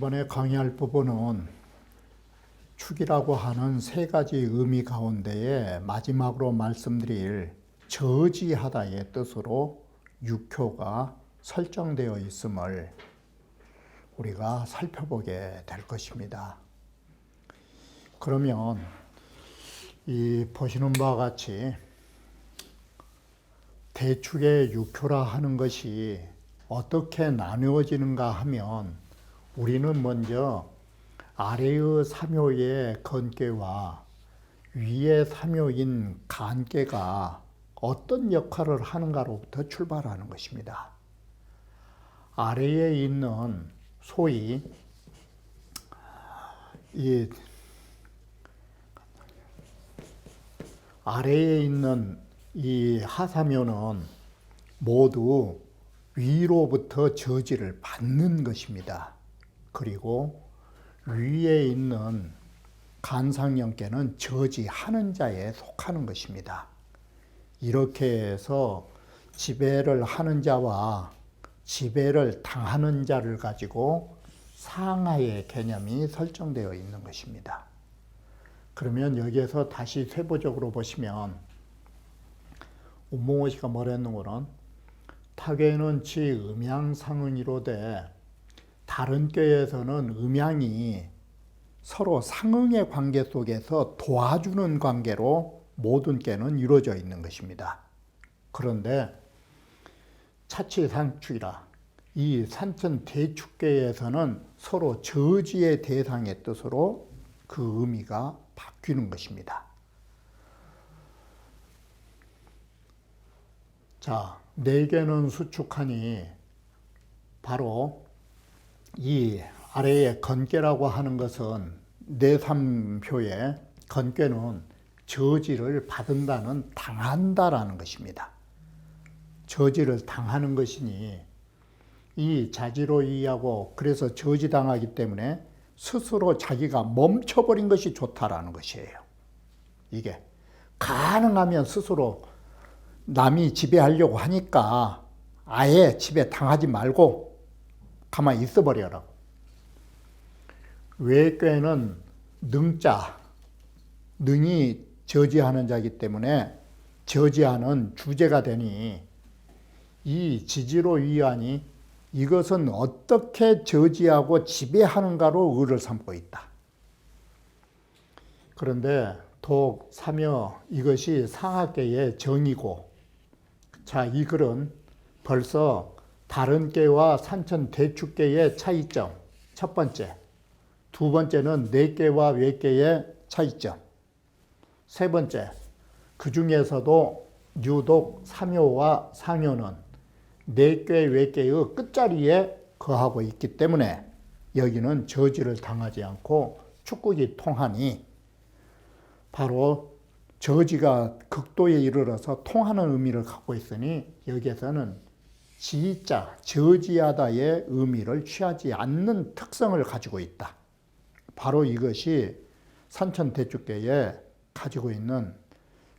이번에 강의할 부분은 축이라고 하는 세 가지 의미 가운데에 마지막으로 말씀드릴 저지하다의 뜻으로 육효가 설정되어 있음을 우리가 살펴보게 될 것입니다. 그러면 이 보시는 바와 같이 대축의 육효라 하는 것이 어떻게 나누어지는가 하면 우리는 먼저 아래의 삼효의 건괴와 위의 삼효인 간괴가 어떤 역할을 하는가로부터 출발하는 것입니다. 아래에 있는 소위 이 아래에 있는 이 하삼효는 모두 위로부터 저지를 받는 것입니다. 그리고 위에 있는 간상연계는 저지하는 자에 속하는 것입니다. 이렇게 해서 지배를 하는 자와 지배를 당하는 자를 가지고 상하의 개념이 설정되어 있는 것입니다. 그러면 여기에서 다시 세부적으로 보시면 운봉호 씨가 뭐랬는고는 타괴는 치 음양상응이로되 다른 꾀에서는 음양이 서로 상응의 관계 속에서 도와주는 관계로 모든 꾀는 이루어져 있는 것입니다. 그런데 차치상축이라 이 산천대축계에서는 서로 저지의 대상의 뜻으로 그 의미가 바뀌는 것입니다. 자, 네 개는 수축하니 바로 이 아래의 건괴라고 하는 것은 내삼표의 건괴는 저지를 받는다는 당한다라는 것입니다. 저지를 당하는 것이니 이 자지로 이해하고 그래서 저지당하기 때문에 스스로 자기가 멈춰버린 것이 좋다라는 것이에요. 이게 가능하면 스스로 남이 지배하려고 하니까 아예 지배 당하지 말고 가만히 있어버려라. 외괴는 능자, 능이 저지하는 자이기 때문에 저지하는 주제가 되니 이 지지로 위하니 이것은 어떻게 저지하고 지배하는가로 의를 삼고 있다. 그런데 독, 삼여 이것이 상하계의 정이고, 자, 이 글은 벌써 다른 께와 산천대축계의 차이점, 첫 번째. 두 번째는 내께와 외께의 차이점. 세 번째, 그 중에서도 유독 삼효와 상효는 내께 외께의 끝자리에 거하고 있기 때문에 여기는 저지를 당하지 않고 축극이 통하니 바로 저지가 극도에 이르러서 통하는 의미를 갖고 있으니 여기에서는 지자, 저지하다의 의미를 취하지 않는 특성을 가지고 있다. 바로 이것이 산천대축계에 가지고 있는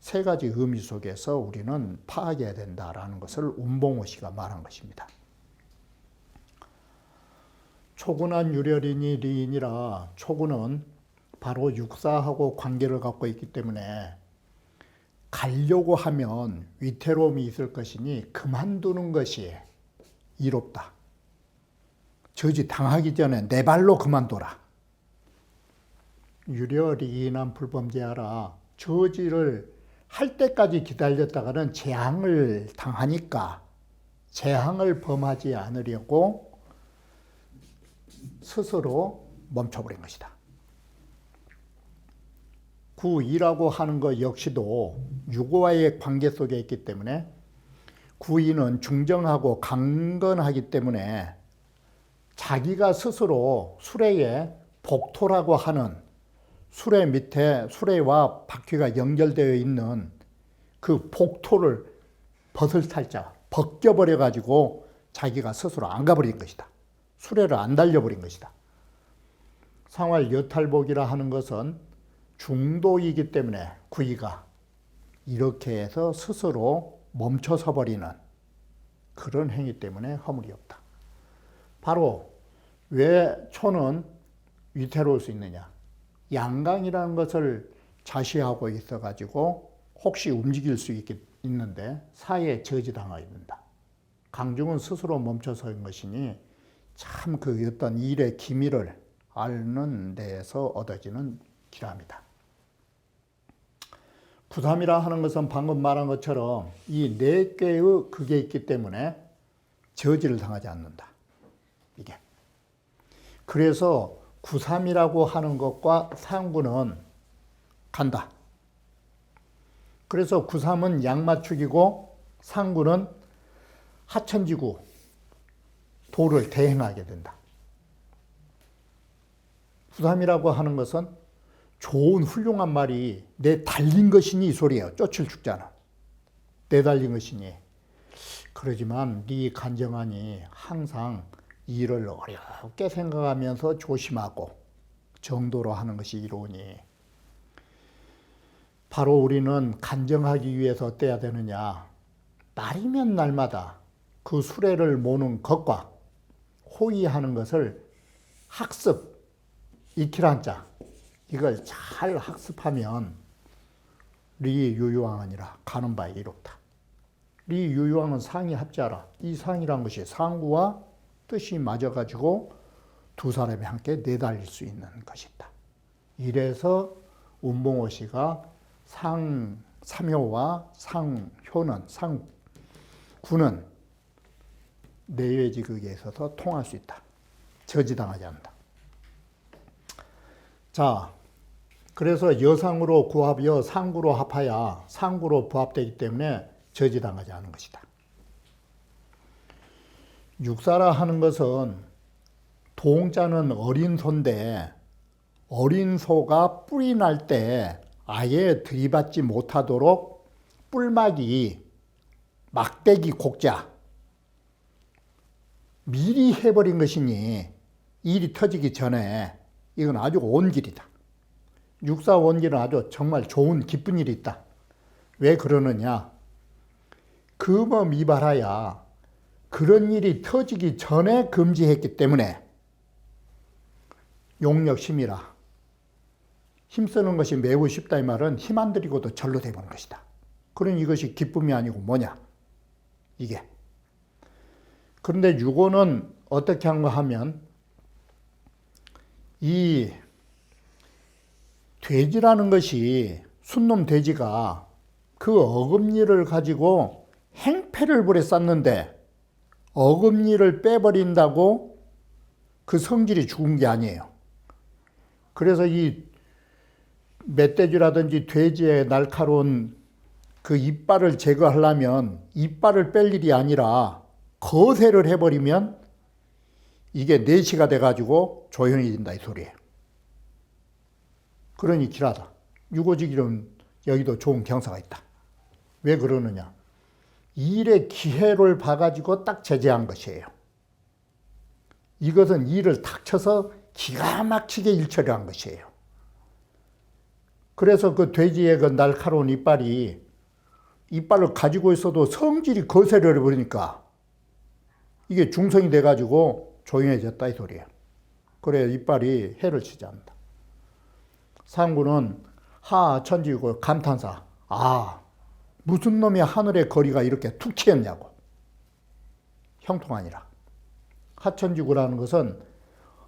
세 가지 의미 속에서 우리는 파악해야 된다라는 것을 운봉호 씨가 말한 것입니다. 초군한 유렬이니 리인이라 초군은 바로 육사하고 관계를 갖고 있기 때문에 가려고 하면 위태로움이 있을 것이니 그만두는 것이 이롭다. 저지 당하기 전에 내 발로 그만둬라. 유렬이인한 불범죄하라. 저지를 할 때까지 기다렸다가는 재앙을 당하니까 재앙을 범하지 않으려고 스스로 멈춰버린 것이다. 구이라고 하는 것 역시도 유고와의 관계 속에 있기 때문에 구이는 중정하고 강건하기 때문에 자기가 스스로 수레의 복토라고 하는 수레 밑에 수레와 바퀴가 연결되어 있는 그 복토를 벗을살짝 벗겨버려가지고 자기가 스스로 안 가버린 것이다. 수레를 안 달려버린 것이다. 상활 여탈복이라 하는 것은 중도이기 때문에 구이가 이렇게 해서 스스로 멈춰서 버리는 그런 행위 때문에 허물이 없다. 바로 왜 초는 위태로울 수 있느냐? 양강이라는 것을 자시하고 있어가지고 혹시 움직일 수 있는데 사에 저지당하게 된다. 강중은 스스로 멈춰서인 것이니 참 그 어떤 일의 기미를 앓는 데에서 얻어지는 기람이다. 구삼이라 하는 것은 방금 말한 것처럼 이 네 개의 극에 있기 때문에 저지를 당하지 않는다. 이게. 그래서 구삼이라고 하는 것과 상구는 간다. 그래서 구삼은 양맞추기고 상구는 하천지구 도를 대행하게 된다. 구삼이라고 하는 것은 좋은 훌륭한 말이 내 달린 것이니 이 소리예요. 쫓을 죽잖아. 내 달린 것이니. 그러지만 네 간정하니 항상 일을 어렵게 생각하면서 조심하고 정도로 하는 것이 이로우니 바로 우리는 간정하기 위해서 어때야 되느냐. 날이면 날마다 그 수레를 모는 것과 호의하는 것을 학습, 익히란자 이걸 잘 학습하면 리유유왕하니라 가는 바에 이롭다. 리유유왕은 상이 합자라. 이 상이란 것이 상구와 뜻이 맞아가지고 두 사람이 함께 내달릴 수 있는 것이다. 이래서 운봉호 씨가 상삼효와 상효는 상구는 내외지극에 있어서 통할 수 있다. 저지당하지 않는다. 자, 그래서 여상으로 구합이여 상구로 합하야 상구로 부합되기 때문에 저지당하지 않은 것이다. 육사라 하는 것은 동자는 어린 소인데 어린 소가 뿔이 날 때 아예 들이받지 못하도록 뿔막이 막대기 곡자 미리 해버린 것이니 일이 터지기 전에 이건 아주 온 길이다. 육사 원길은 아주 정말 좋은 기쁜 일이 있다. 왜 그러느냐? 금어미발하야 그런 일이 터지기 전에 금지했기 때문에 용력심이라 힘쓰는 것이 매우 쉽다 이 말은 힘 안 들이고도 절로 되는 것이다. 그러니 이것이 기쁨이 아니고 뭐냐? 이게. 그런데 유고는 어떻게 한가 하면 이 돼지라는 것이 순놈 돼지가 그 어금니를 가지고 행패를 벌여 쌓는데 어금니를 빼버린다고 그 성질이 죽은 게 아니에요. 그래서 이 멧돼지라든지 돼지의 날카로운 그 이빨을 제거하려면 이빨을 뺄 일이 아니라 거세를 해버리면 이게 내시가 돼가지고 조용해진다 이 소리예요. 그러니 길하다. 유고지기는 여기도 좋은 경사가 있다. 왜 그러느냐? 일의 기회를 봐가지고 딱 제재한 것이에요. 이것은 일을 닥쳐서 기가 막히게 일처리한 것이에요. 그래서 그 돼지의 그 날카로운 이빨을 가지고 있어도 성질이 거세를 해버리니까 이게 중성이 돼가지고 조용해졌다 이 소리예요. 그래 이빨이 해를 치지 않는다. 상구는 하천지고 감탄사. 아, 무슨 놈이 하늘의 거리가 이렇게 툭 튀었냐고. 형통하니라. 하천지구라는 것은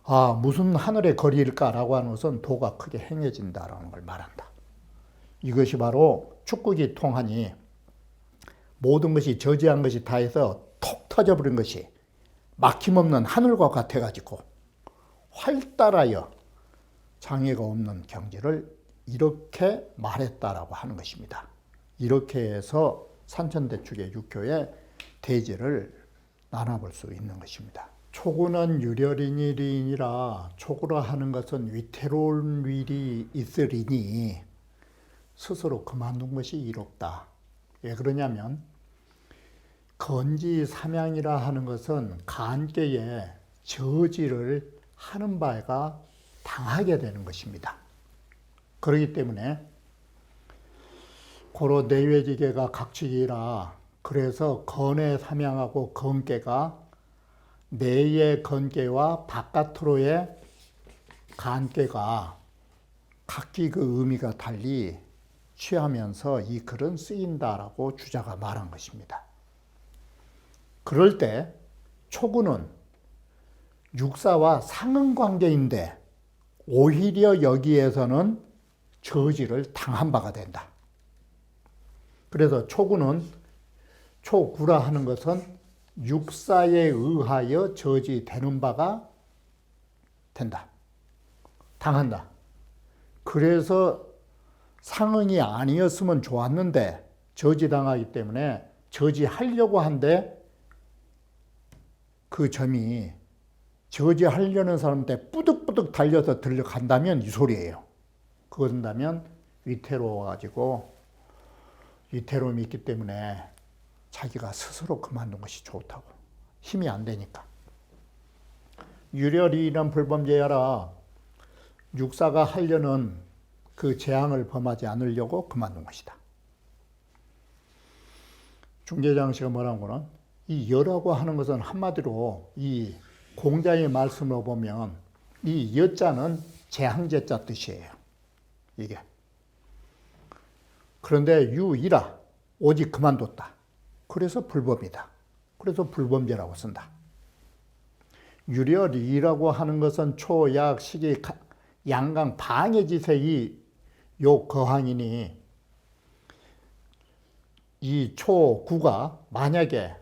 아, 무슨 하늘의 거리일까라고 하는 것은 도가 크게 행해진다라는 걸 말한다. 이것이 바로 축국이 통하니 모든 것이 저지한 것이 다 해서 톡 터져버린 것이 막힘없는 하늘과 같아가지고 활달하여 장애가 없는 경지를 이렇게 말했다라고 하는 것입니다. 이렇게 해서 산천대축의 육교의 대지를 나눠볼 수 있는 것입니다. 초구는 유렬이니 리이니라 초구라 하는 것은 위태로운 일이 있으리니 스스로 그만둔 것이 이롭다. 왜 그러냐면 건지삼양이라 하는 것은 간께에 저지를 하는 바가 당하게 되는 것입니다. 그렇기 때문에 고로 내외지계가 각축이라 그래서 건의 삼양하고 건께가 내의 건께와 바깥으로의 간께가 각기 그 의미가 달리 취하면서 이 글은 쓰인다라고 주자가 말한 것입니다. 그럴 때 초구는 육사와 상응관계인데 오히려 여기에서는 저지를 당한 바가 된다. 그래서 초구는 초구라 하는 것은 육사에 의하여 저지되는 바가 된다. 당한다. 그래서 상응이 아니었으면 좋았는데 저지당하기 때문에 저지하려고 한데 그 점이 저지하려는 사람한테 뿌득뿌득 달려서 들려간다면 이 소리예요. 그런다면 위태로워가지고 위태로움이 있기 때문에 자기가 스스로 그만둔 것이 좋다고. 힘이 안 되니까. 유렬이란 불범죄하라. 육사가 하려는 그 재앙을 범하지 않으려고 그만둔 것이다. 중재장씨가 뭐라고는 이 여라고 하는 것은 한마디로 이 공자의 말씀으로 보면 이 여자는 재앙제자 뜻이에요. 이게. 그런데 유이라 오직 그만뒀다. 그래서 불법이다. 그래서 불범죄라고 쓴다. 유렬이라고 하는 것은 초약 시기 양강 방해지세이 요 거항이니 이 초구가 만약에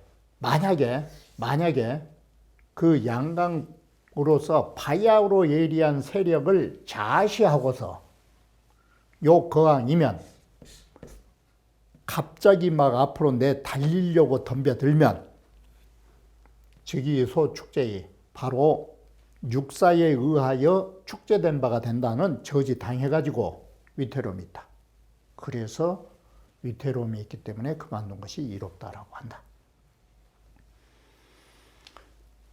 그 양강으로서 바야흐로 예리한 세력을 좌시하고서 요 거항이면 갑자기 막 앞으로 내 달리려고 덤벼들면 즉이 소축제이 바로 육사에 의하여 축제된 바가 된다는 저지 당해가지고 위태로움이 있다. 그래서 위태로움이 있기 때문에 그만둔 것이 이롭다라고 한다.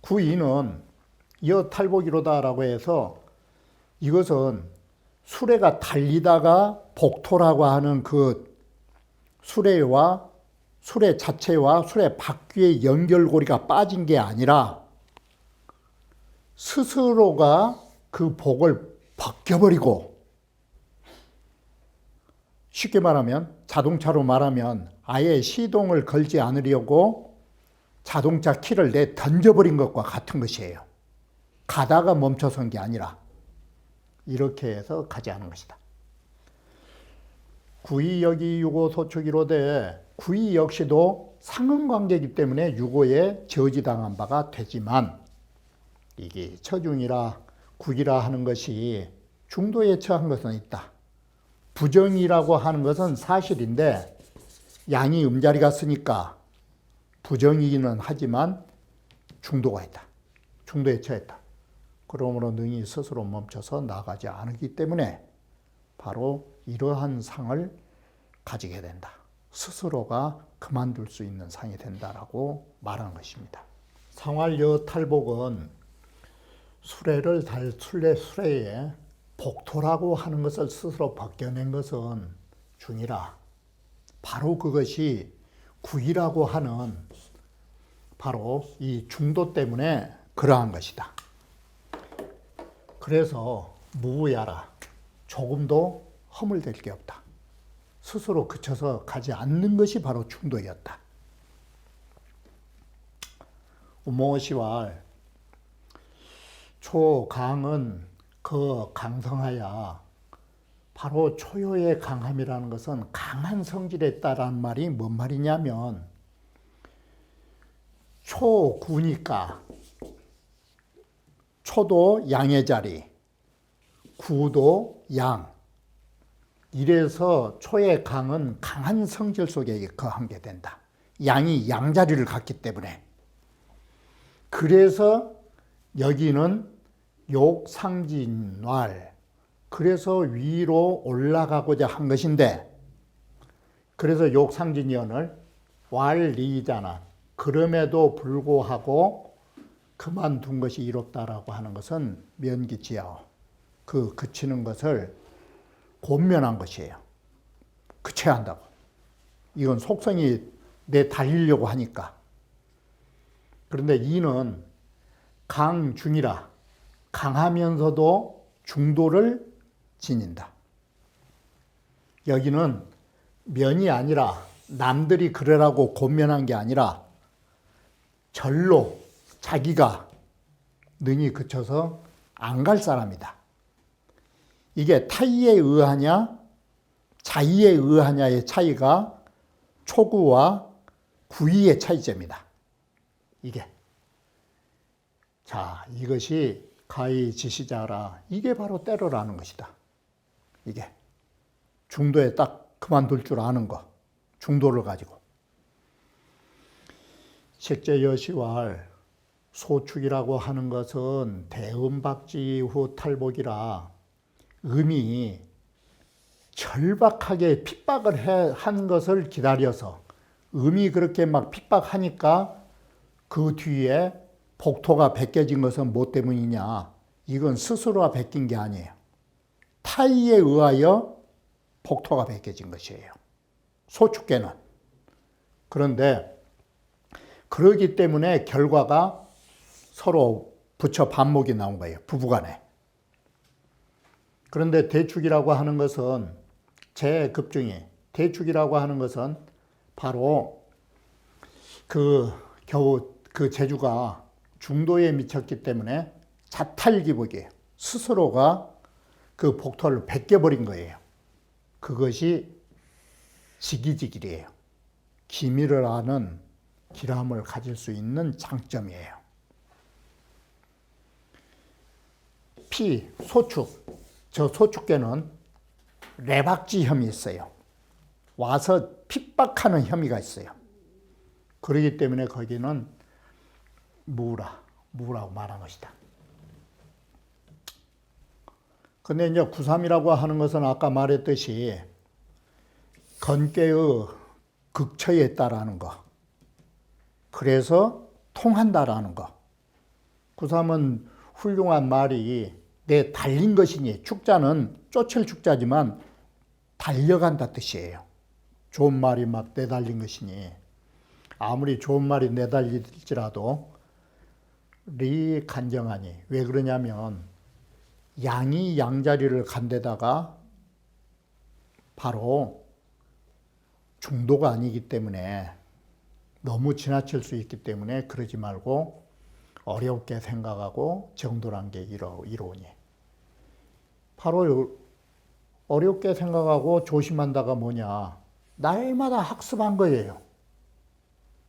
구이는 여탈복이로다라고 해서 이것은 수레가 달리다가 복토라고 하는 그 수레와 수레 자체와 수레 바퀴의 연결고리가 빠진 게 아니라 스스로가 그 복을 벗겨버리고, 쉽게 말하면 자동차로 말하면 아예 시동을 걸지 않으려고 자동차 키를 내 던져버린 것과 같은 것이에요. 가다가 멈춰선 게 아니라 이렇게 해서 가지 않은 것이다. 구이역이 유고 소축이로되 구이 역시도 상응관계이기 때문에 유고에 저지당한 바가 되지만 이게 처중이라 국이라 하는 것이 중도에 처한 것은 있다. 부정이라고 하는 것은 사실인데 양이 음자리가 쓰니까 부정이기는 하지만 중도가 있다. 중도에 처했다. 그러므로 능히 스스로 멈춰서 나가지 않기 때문에 바로 이러한 상을 가지게 된다. 스스로가 그만둘 수 있는 상이 된다라고 말하는 것입니다. 상활여 탈복은 수레를 달 수레에 복토라고 하는 것을 스스로 벗겨낸 것은 중이라. 바로 그것이 구이라고 하는 바로 이 중도 때문에 그러한 것이다. 그래서 무야라. 조금도 허물될 게 없다. 스스로 그쳐서 가지 않는 것이 바로 중도였다. 우모시왈 초강은 그 강성하야. 바로 초요의 강함이라는 것은 강한 성질에 있다라는 말이 뭔 말이냐면 초구니까 초도 양의 자리, 구도 양. 이래서 초의 강은 강한 성질 속에 거하게 된다. 양이 양자리를 갖기 때문에. 그래서 여기는 욕상진왈. 그래서 위로 올라가고자 한 것인데 그래서 욕상진이언을 왈리잖아. 그럼에도 불구하고 그만둔 것이 이롭다라고 하는 것은 면기지야오. 그 그치는 것을 곤면한 것이에요. 그쳐야 한다고. 이건 속성이 내 달리려고 하니까. 그런데 이는 강중이라 강하면서도 중도를 지닌다. 여기는 면이 아니라 남들이 그러라고 곤면한 게 아니라 절로 자기가 능히 그쳐서 안 갈 사람이다. 이게 타이에 의하냐 자의에 의하냐의 차이가 초구와 구의의 차이점이다. 이게. 자, 이것이 가히 지시자라. 이게 바로 때로라는 것이다. 이게. 중도에 딱 그만둘 줄 아는 거. 중도를 가지고. 식재여시왈 소축이라고 하는 것은 대음박지 후 탈복이라 음이 절박하게 핍박을 한 것을 기다려서 음이 그렇게 막 핍박하니까 그 뒤에 복토가 벗겨진 것은 뭐 때문이냐? 이건 스스로가 벗긴 게 아니에요. 타의에 의하여 복토가 벗겨진 것이에요. 소축계는. 그런데 그러기 때문에 결과가 서로 부처 반목이 나온 거예요. 부부간에. 그런데 대축이라고 하는 것은 재급중이 대축이라고 하는 것은 바로 겨우 그 재주가 중도에 미쳤기 때문에 자탈기복이에요. 스스로가 그 복토를 벗겨버린 거예요. 그것이 지기지길이에요. 기미를 아는 기람을 가질 수 있는 장점이에요. 소축. 저 소축계는 레박지 혐이 있어요. 와서 핍박하는 혐의가 있어요. 그렇기 때문에 거기는 무라고 말한 것이다. 근데 이제 구삼이라고 하는 것은 아까 말했듯이 건괴의 극처에 있다라는 거. 그래서 통한다라는 거. 구삼은 훌륭한 말이 내 달린 것이니 축자는 쫓을 축자지만 달려간다 뜻이에요. 좋은 말이 막 내달린 것이니 아무리 좋은 말이 내달릴지라도 리 간정하니 왜 그러냐면 양이 양자리를 간 데다가 바로 중도가 아니기 때문에 너무 지나칠 수 있기 때문에 그러지 말고 어렵게 생각하고 정도란 게 이로우니 바로 어렵게 생각하고 조심한다가 뭐냐 날마다 학습한 거예요.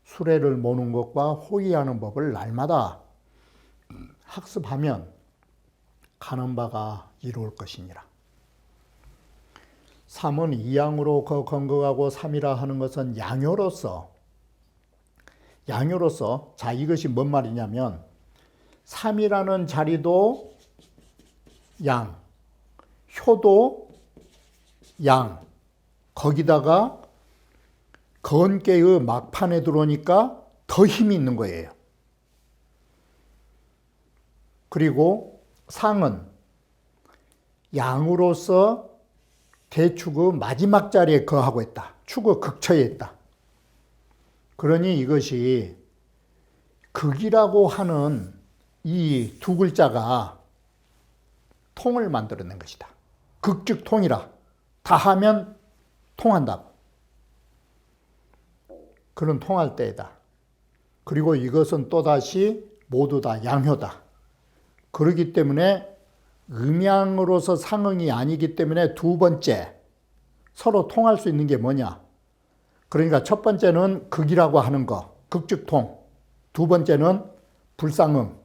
수레를 모는 것과 호위하는 법을 날마다 학습하면 가는 바가 이루을 것이니라. 3은 이양으로 건거하고 3이라 하는 것은 양효로서 자 이것이 뭔 말이냐면 3이라는 자리도 양, 효도 양, 거기다가 건깨의 막판에 들어오니까 더 힘이 있는 거예요. 그리고 상은 양으로서 대축의 마지막 자리에 거하고 있다. 축의 극처에 있다. 그러니 이것이 극이라고 하는 이 두 글자가 통을 만들어낸 것이다. 극즉 통이라. 다 하면 통한다고. 그런 통할 때이다. 그리고 이것은 또다시 모두 다 양효다. 그렇기 때문에 음양으로서 상응이 아니기 때문에 두 번째 서로 통할 수 있는 게 뭐냐? 그러니까 첫 번째는 극이라고 하는 거, 극즉통. 두 번째는 불상응.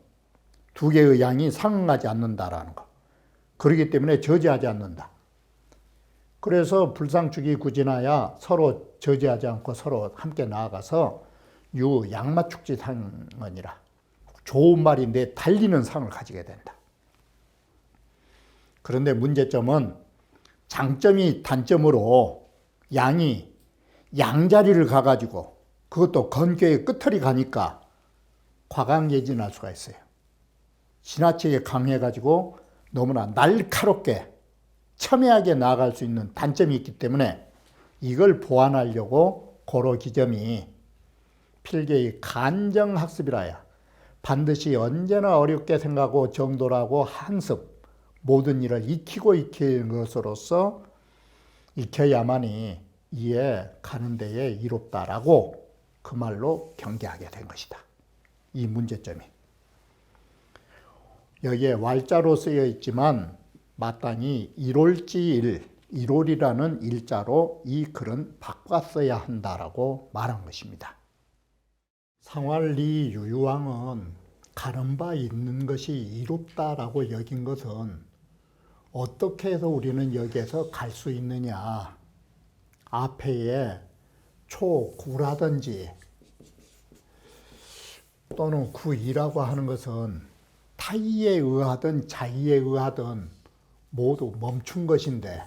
두 개의 양이 상응하지 않는다라는 거. 그렇기 때문에 저지하지 않는다. 그래서 불상축이 구진하야 서로 저지하지 않고 서로 함께 나아가서 양마축지상언이라. 좋은 말인데 달리는 상을 가지게 된다. 그런데 문제점은 장점이 단점으로 양이 양자리를 가가지고 그것도 건교의 끝털이 가니까 과강예진할 수가 있어요. 지나치게 강해가지고 너무나 날카롭게 첨예하게 나아갈 수 있는 단점이 있기 때문에 이걸 보완하려고 고로기점이 필계의 간정학습이라야 반드시 언제나 어렵게 생각하고 정돌하고 한습 모든 일을 익히는 것으로서 익혀야만이 이에 가는 데에 이롭다라고 그 말로 경계하게 된 것이다. 이 문제점이. 여기에 왈자로 쓰여 있지만 마땅히 일월지일, 일월이라는 일자로 이 글은 바꿨어야 한다라고 말한 것입니다. 상활리 유유왕은 가는 바 있는 것이 이롭다라고 여긴 것은 어떻게 해서 우리는 여기에서 갈 수 있느냐. 앞에에 초구라든지 또는 구이라고 하는 것은 타이에 의하든 자이에 의하든 모두 멈춘 것인데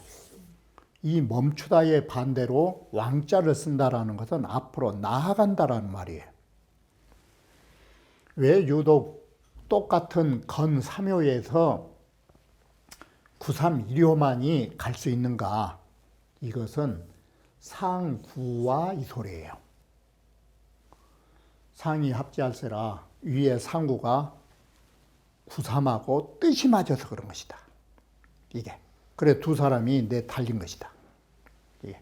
이 멈추다의 반대로 왕자를 쓴다라는 것은 앞으로 나아간다라는 말이에요. 왜 유독 똑같은 건삼효에서 구삼일효만이 갈 수 있는가? 이것은 상구와 이소래예요. 상이 합지할세라 위에 상구가 구삼하고 뜻이 맞아서 그런 것이다. 이게. 그래 두 사람이 내 달린 것이다. 이게.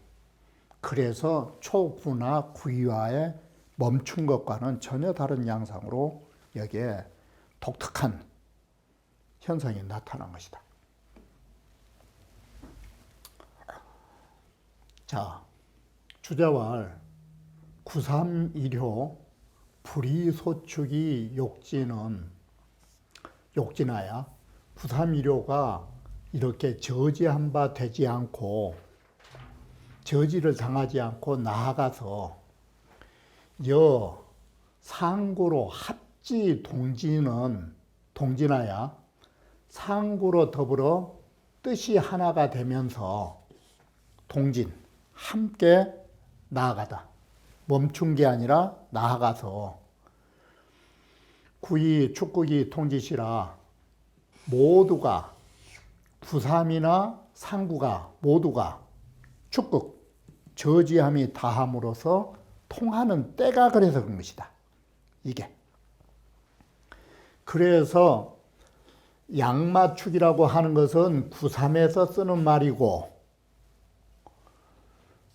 그래서 초구나 구이와의 멈춘 것과는 전혀 다른 양상으로 여기에 독특한 현상이 나타난 것이다. 자, 주자왈 구삼일효 불이소축이 욕진하야 구삼일효가 이렇게 저지한 바 되지 않고 저지를 당하지 않고 나아가서 상구로 합지 동진하야 상구로 더불어 뜻이 하나가 되면서 동진 함께 나아가다. 멈춘 게 아니라 나아가서 구이 축국이 통지시라 모두가 구삼이나 상구가 모두가 축국 저지함이 다함으로써 통하는 때가 그래서 그런 것이다. 이게. 그래서 양마축이라고 하는 것은 구삼에서 쓰는 말이고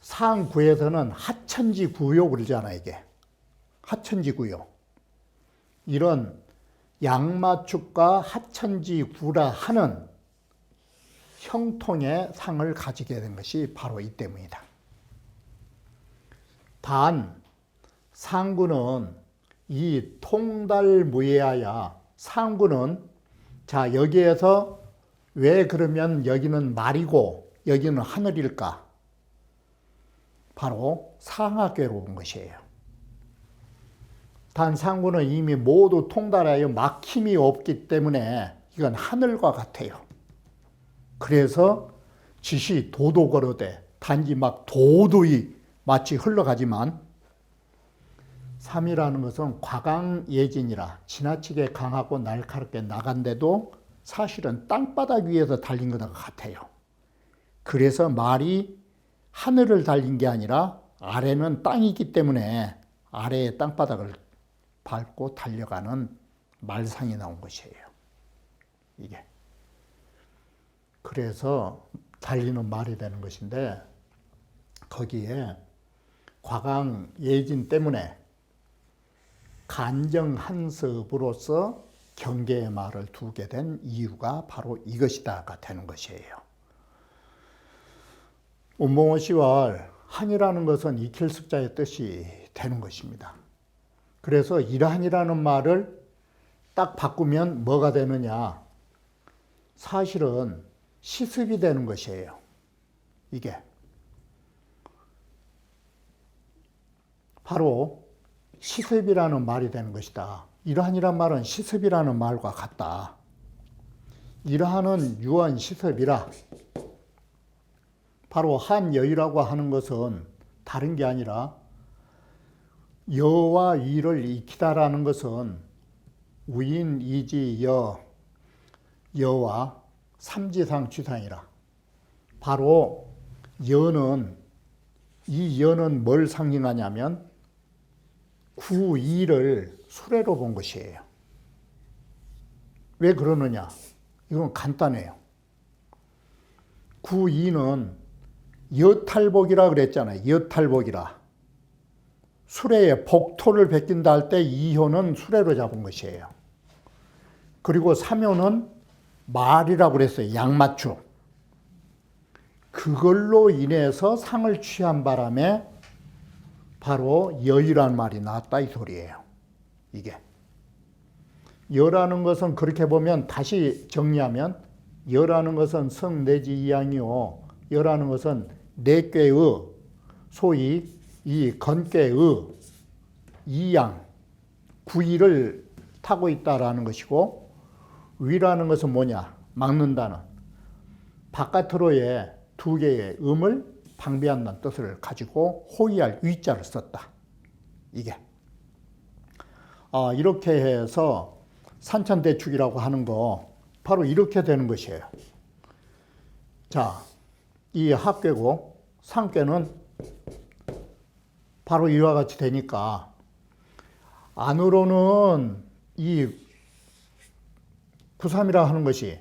상구에서는 하천지구요 그러잖아 이게. 하천지구요. 이런 양마축과 하천지구라 하는 형통의 상을 가지게 된 것이 바로 이 때문이다. 단 상구는 이 통달무예하야 상구는 자 여기에서 왜 그러면 여기는 말이고 여기는 하늘일까? 바로 상하괴로 온 것이에요. 단 상구는 이미 모두 통달하여 막힘이 없기 때문에 이건 하늘과 같아요. 그래서 지시 도도거로되 단지 막 도도히 마치 흘러가지만 삼이라는 것은 과강예진이라 지나치게 강하고 날카롭게 나간데도 사실은 땅바닥 위에서 달린 것과 같아요. 그래서 말이 하늘을 달린 게 아니라 아래는 땅이기 때문에 아래의 땅바닥을 밟고 달려가는 말상이 나온 것이에요. 이게. 그래서 달리는 말이 되는 것인데 거기에 과강예진 때문에 간정한섭으로서 경계의 말을 두게 된 이유가 바로 이것이다가 되는 것이에요. 운봉어시왈 한이라는 것은 익힐습자의 뜻이 되는 것입니다. 그래서 이러한이라는 말을 딱 바꾸면 뭐가 되느냐? 사실은 시습이 되는 것이에요. 이게. 바로 시습이라는 말이 되는 것이다. 이러한이란 말은 시습이라는 말과 같다. 이러한은 유언 시습이라 바로 한여의라고 하는 것은 다른 게 아니라 여와 위를 익히다라는 것은 우인, 이지, 여와 삼지상 취상이라. 바로 이 여는 뭘 상징하냐면 구이를 수레로 본 것이에요. 왜 그러느냐? 이건 간단해요. 구이는 여탈복이라 그랬잖아요. 여탈복이라. 수레에 복토를 베낀다 할 때 이효는 수레로 잡은 것이에요. 그리고 삼효는 말이라고 그랬어요. 양맞춤. 그걸로 인해서 상을 취한 바람에 바로 여유란 말이 나왔다 이 소리예요. 이게. 여라는 것은 그렇게 보면 다시 정리하면 여라는 것은 성 내지 이양이요. 여라는 것은 내꾀의 소위 이 건꾀의 이양 구이를 타고 있다라는 것이고 위라는 것은 뭐냐? 막는다는 바깥으로의 두 개의 음을 방비한다는 뜻을 가지고 호위할 위자를 썼다. 이게 이렇게 해서 산천대축이라고 하는 거 바로 이렇게 되는 것이에요. 자, 이 합괴고 상괴는 바로 이와 같이 되니까 안으로는 이 구삼이라 하는 것이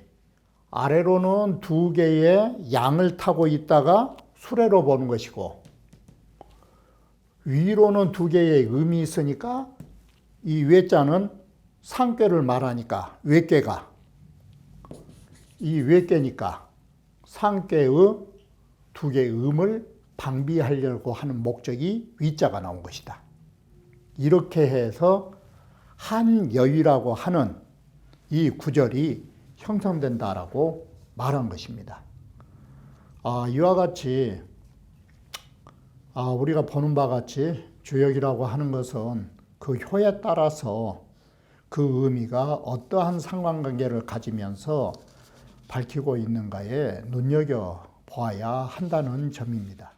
아래로는 두 개의 양을 타고 있다가 수레로 보는 것이고 위로는 두 개의 음이 있으니까 이 외자는 상괴를 말하니까 외괴가 이 외괴니까 상괴의 두 개의 음을 방비하려고 하는 목적이 위자가 나온 것이다. 이렇게 해서 한여위라고 하는 이 구절이 형성된다라고 말한 것입니다. 이와 같이 우리가 보는 바와 같이 주역이라고 하는 것은 그 효에 따라서 그 의미가 어떠한 상관관계를 가지면서 밝히고 있는가에 눈여겨보아야 한다는 점입니다.